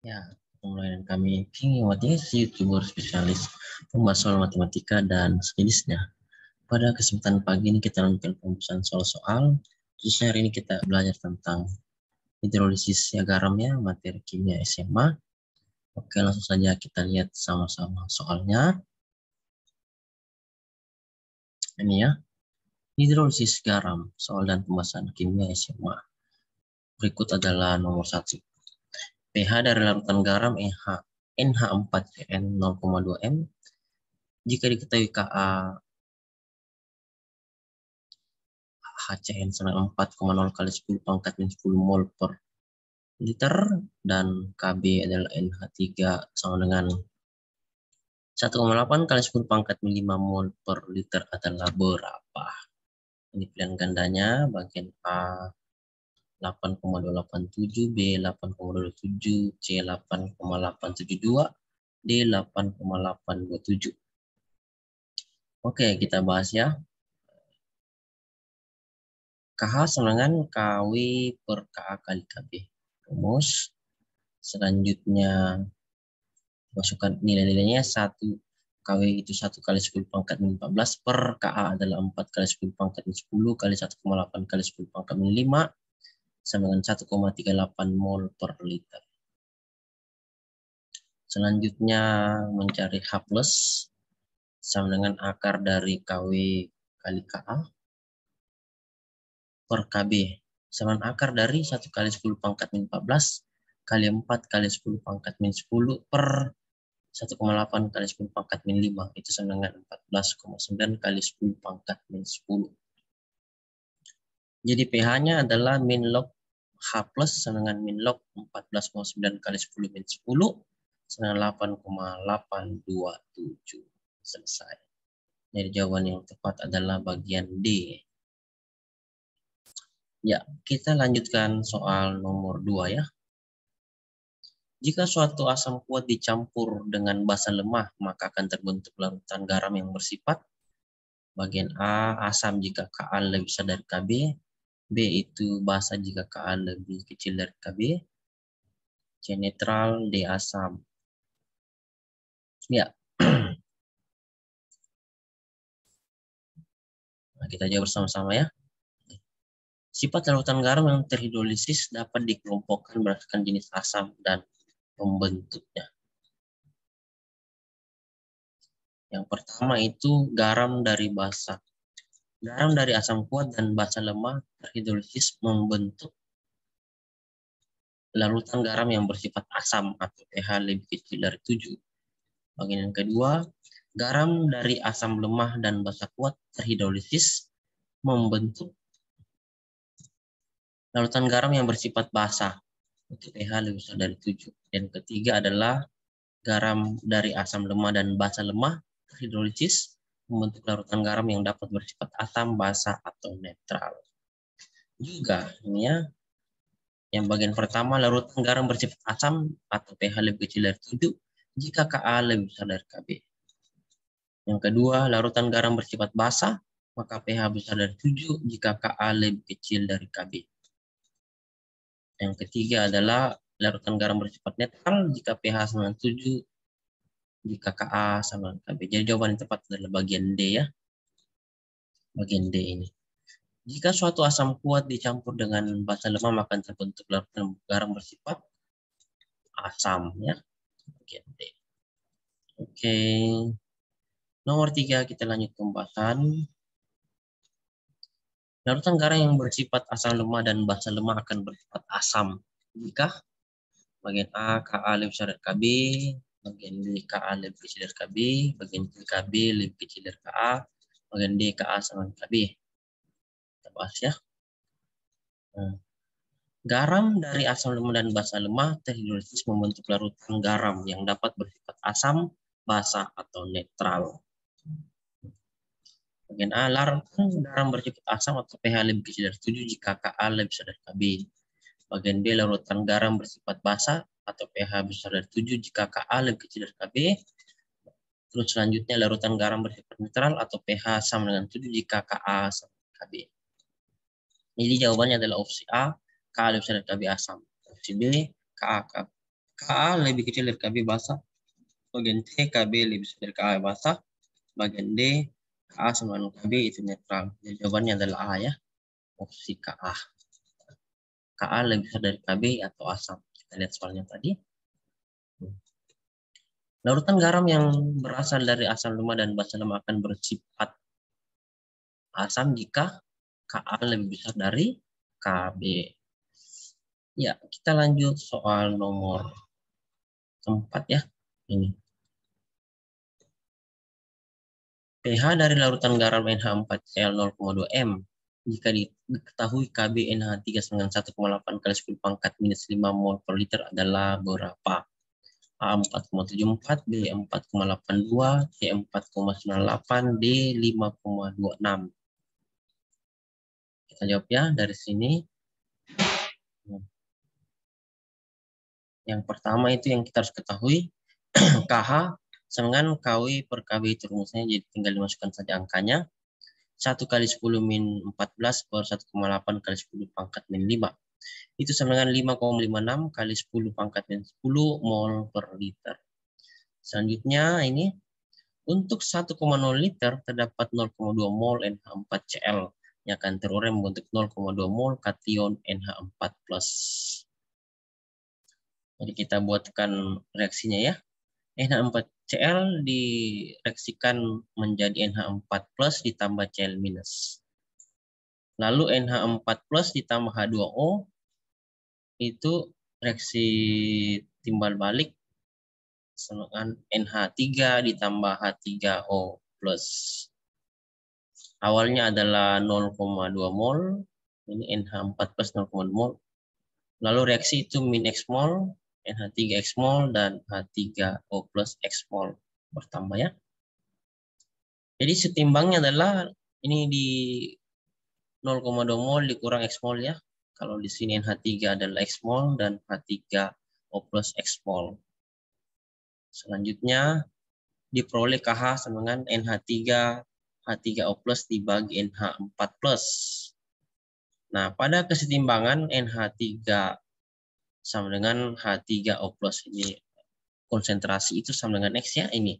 Ya, mulai dengan kami King Iwati, YouTuber spesialis pembahasan matematika dan sejenisnya. Pada kesempatan pagi ini kita lanjutkan pembahasan soal-soal. Khususnya hari ini kita belajar tentang hidrolisis garam ya, materi kimia SMA. Oke, langsung saja kita lihat sama-sama soalnya. Ini ya, hidrolisis garam, soal dan pembahasan kimia SMA. Berikut adalah nomor 1. pH dari larutan garam NH4Cl 0,2 m. Jika diketahui Ka HCN sama 4,0 kali 10 pangkat min 10 mol per liter dan KB adalah NH3 sama dengan 1,8 kali 10 pangkat min 5 mol per liter adalah berapa? Ini pilihan gandanya bagian A 8,287, B 8,227, C 8,872, D 8,827. Oke, kita bahas ya. KH sama dengan KW per KA kali KB. Rumus. Selanjutnya masukkan nilai-nilainya 1 KW itu 1 kali 10 pangkat min 14 per KA adalah 4 kali 10 pangkat min 10 kali 1,8 kali 10 pangkat min 5 sama dengan 1,38 mol per liter. Selanjutnya mencari H plus sama dengan akar dari KW kali KA per KB sama dengan akar dari 1 kali 10 pangkat min 14 kali 4 kali 10 pangkat min 10 per 1,8 kali 10 pangkat min 5 itu sama dengan 14,9 kali 10 pangkat min 10. Jadi pH-nya adalah min log H plus sama dengan min log 14,9 kali 10 min 10 sama dengan 8,827. Selesai. Jadi jawaban yang tepat adalah bagian D. Ya, kita lanjutkan soal nomor 2 ya. Jika suatu asam kuat dicampur dengan basa lemah, maka akan terbentuk larutan garam yang bersifat bagian A, asam jika Ka lebih besar dari Kb. B itu basa jika Ka lebih kecil dari Kb. C netral, D asam. Ya. Nah, kita jawab bersama-sama ya. Sifat larutan garam yang terhidrolisis dapat dikelompokkan berdasarkan jenis asam dan pembentuknya. Yang pertama itu garam dari basa. Garam dari asam kuat dan basa lemah terhidrolisis membentuk larutan garam yang bersifat asam atau pH lebih kecil dari 7. Bagian yang kedua, garam dari asam lemah dan basa kuat terhidrolisis membentuk larutan garam yang bersifat basa untuk pH lebih besar dari 7. Dan ketiga adalah garam dari asam lemah dan basa lemah terhidrolisis membentuk larutan garam yang dapat bersifat asam, basa, atau netral. Juga ini ya, yang bagian pertama larutan garam bersifat asam atau pH lebih kecil dari 7 jika Ka lebih besar dari Kb. Yang kedua, larutan garam bersifat basa maka pH besar dari 7 jika Ka lebih kecil dari Kb. Yang ketiga adalah larutan garam bersifat netral jika pH sama dengan 7 jika Ka sama dengan Kb. Jadi jawaban yang tepat adalah bagian D ya. Bagian D ini. Jika suatu asam kuat dicampur dengan basa lemah maka terbentuk larutan garam bersifat asam ya. Bagian D. Oke. Nomor 3 kita lanjut pembahasan. Larutan garam yang bersifat asam lemah dan basa lemah akan bersifat asam jika bagian A Ka lebih besar dari Kb, bagian B Ka lebih kecil dari Kb, bagian C Kb lebih kecil dari Ka, bagian D Ka sama dengan Kb. Kita bahas ya. Garam dari asam lemah dan basa lemah terhidrolisis membentuk larutan garam yang dapat bersifat asam, basa, atau netral. Bagian A, larutan garam bersifat asam atau pH lebih kecil dari 7 jika Ka lebih besar dari Kb. Bagian B, larutan garam bersifat basa atau pH besar dari 7 jika Ka lebih kecil dari Kb. Terus selanjutnya larutan garam bersifat netral atau pH sama dengan 7 jika Ka sama dengan Kb. Jadi jawabannya adalah opsi A, Ka lebih besar dari Kb asam. Opsi B, Ka Ka lebih kecil dari Kb basah. Bagian C, Kb lebih besar dari Ka basah. Bagian D, Ka sama dengan Kb itu netral. Jadi jawabannya adalah A ya. Opsi Ka. Ka lebih besar dari Kb atau asam. Kita lihat soalnya tadi. Larutan garam yang berasal dari asam lemah dan basa lemah akan bersifat asam jika Ka lebih besar dari Kb. Ya, kita lanjut soal nomor 4 ya. Ini. pH dari larutan garam NH4Cl 0,2 M jika diketahui Kb NH3 dengan 1,8 kali 10 pangkat minus 5 mol per liter adalah berapa? A 4,74, B 4,82, C 4,98, D 5,26. Kita jawab ya dari sini. Yang pertama itu yang kita harus ketahui, KH sama dengan KW per KB itu rumusnya, jadi tinggal dimasukkan saja angkanya. 1 kali 10 min 14 per 1,8 kali 10 pangkat min 5. Itu sama dengan 5,56 kali 10 pangkat min 10 mol per liter. Selanjutnya ini, untuk 1,0 liter terdapat 0,2 mol NH4Cl yang akan terurai membentuk 0,2 mol kation NH4+. Jadi kita buatkan reaksinya ya. NH4Cl direaksikan menjadi NH4+ ditambah Cl-. Lalu NH4+ ditambah H2O itu reaksi timbal balik dengan NH3 ditambah H3O+. Awalnya adalah 0,2 mol, ini NH4+ 0,2 mol. Lalu reaksi itu min X mol, NH3 X mol, dan H3O+ X mol bertambah ya. Jadi setimbangnya adalah ini di 0,2 mol dikurang X mol ya. Kalau di sini NH3 adalah X mol dan H3O+ X mol. Selanjutnya diperoleh KH sama dengan NH3 H3O+ dibagi NH4+. Nah, pada kesetimbangan NH3 sama dengan H3O+, ini konsentrasi itu sama dengan X ya, ini.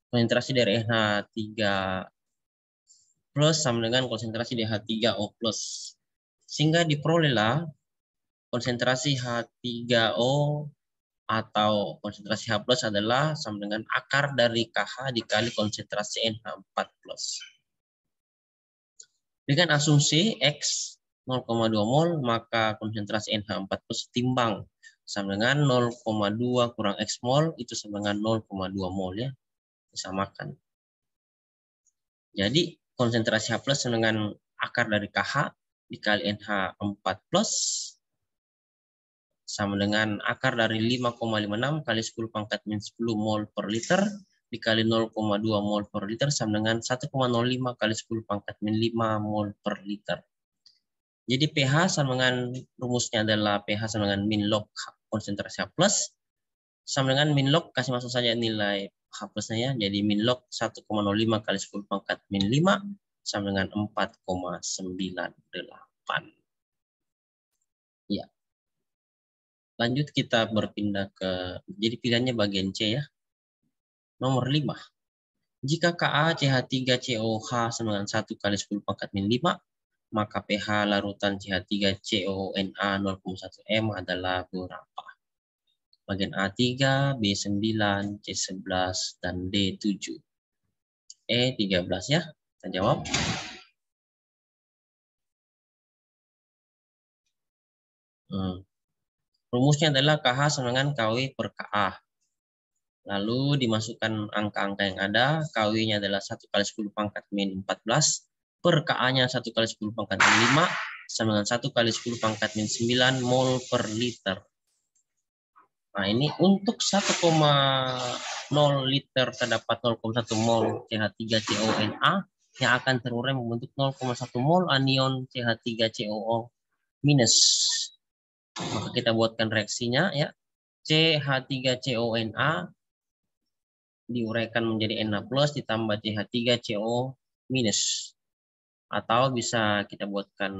Konsentrasi dari NH3+ sama dengan konsentrasi dari H3O+. Sehingga diperolehlah konsentrasi H3O atau konsentrasi H+ adalah sama dengan akar dari KH dikali konsentrasi NH4+. Dengan asumsi X 0,2 mol, maka konsentrasi NH4+ timbang sama dengan 0,2 kurang X mol, itu sama dengan 0,2 mol ya, disamakan. Jadi konsentrasi H+ sama dengan akar dari KH dikali NH4+ sama dengan akar dari 5,56 kali 10 pangkat min 10 mol per liter dikali 0,2 mol per liter sama dengan 1,05 kali 10 pangkat min 5 mol per liter. Jadi pH sama dengan rumusnya adalah pH sama dengan min log konsentrasi H+ sama dengan min log, kasih masuk saja nilai H+-nya ya. Jadi min log 1,05 kali 10 pangkat min 5 sama dengan 4,98. Ya. Lanjut kita berpindah ke, jadi pilihannya bagian C ya. Nomor 5. Jika Ka CH3COH sama dengan 1 kali 10 pangkat min 5, maka pH larutan CH3CONA 0,1 M adalah berapa? Bagian A3, B9, C11, dan D7. E13 ya, kita jawab. Rumusnya adalah KH sama dengan KW per KA. Lalu dimasukkan angka-angka yang ada. KW-nya adalah 1 kali 10 pangkat min 14. Per KA-nya 1 kali 10 pangkat min 5. Sama dengan 1 kali 10 pangkat min 9 mol per liter. Nah ini untuk 1,0 liter terdapat 0,1 mol CH3CONA yang akan terurai membentuk 0,1 mol anion CH3COO minus. Maka kita buatkan reaksinya ya. CH3CONA diuraikan menjadi Na+ ditambah CH3CO minus. Atau bisa kita buatkan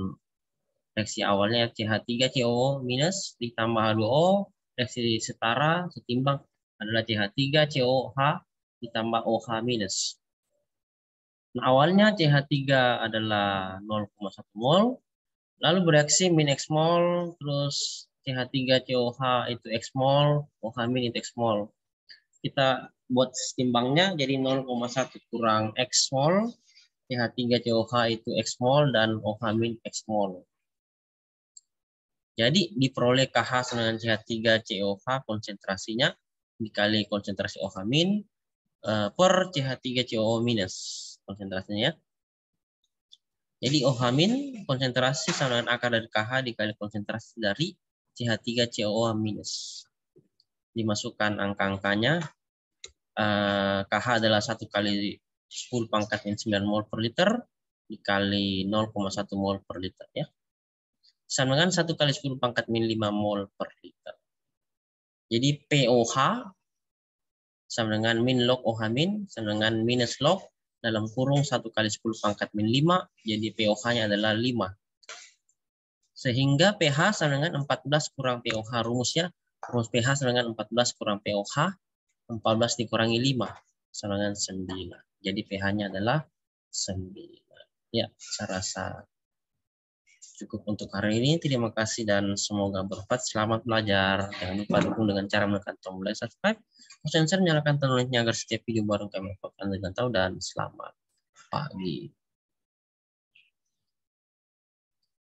reaksi awalnya CH3CO minus ditambah H2O, reaksi setara setimbang adalah CH3COH ditambah OH minus. Nah, awalnya CH3 adalah 0,1 mol, lalu bereaksi min X mol, terus CH3COH itu X mol, OH min itu X mol. Kita buat setimbangnya jadi 0,1 kurang X mol, CH3COH itu X mol, dan OH min X mol. Jadi diperoleh KH sama dengan CH3COH konsentrasinya dikali konsentrasi OH min per CH3COO minus konsentrasinya. Jadi OH min konsentrasi sama dengan akar dari KH dikali konsentrasi dari CH3COO minus. Dimasukkan angka-angkanya. KH adalah 1 kali 10 pangkat min 9 mol per liter dikali 0,1 mol per liter ya. Sama dengan 1 kali 10 pangkat min 5 mol per liter. Jadi POH sama dengan min log OH min sama dengan minus log dalam kurung 1 kali 10 pangkat min 5, jadi POH-nya adalah 5. Sehingga pH sama dengan 14 kurang POH, rumusnya rumus pH sama dengan 14 kurang POH, 14 dikurangi 5 sama dengan 9. Jadi pH-nya adalah 9. Ya, saya rasa cukup untuk hari ini. Terima kasih dan semoga bermanfaat. Selamat belajar. Jangan lupa dukung dengan cara menekan tombol like, subscribe, share, nyalakan loncengnya agar setiap video baru kami upload Anda dengan tahu, dan selamat pagi.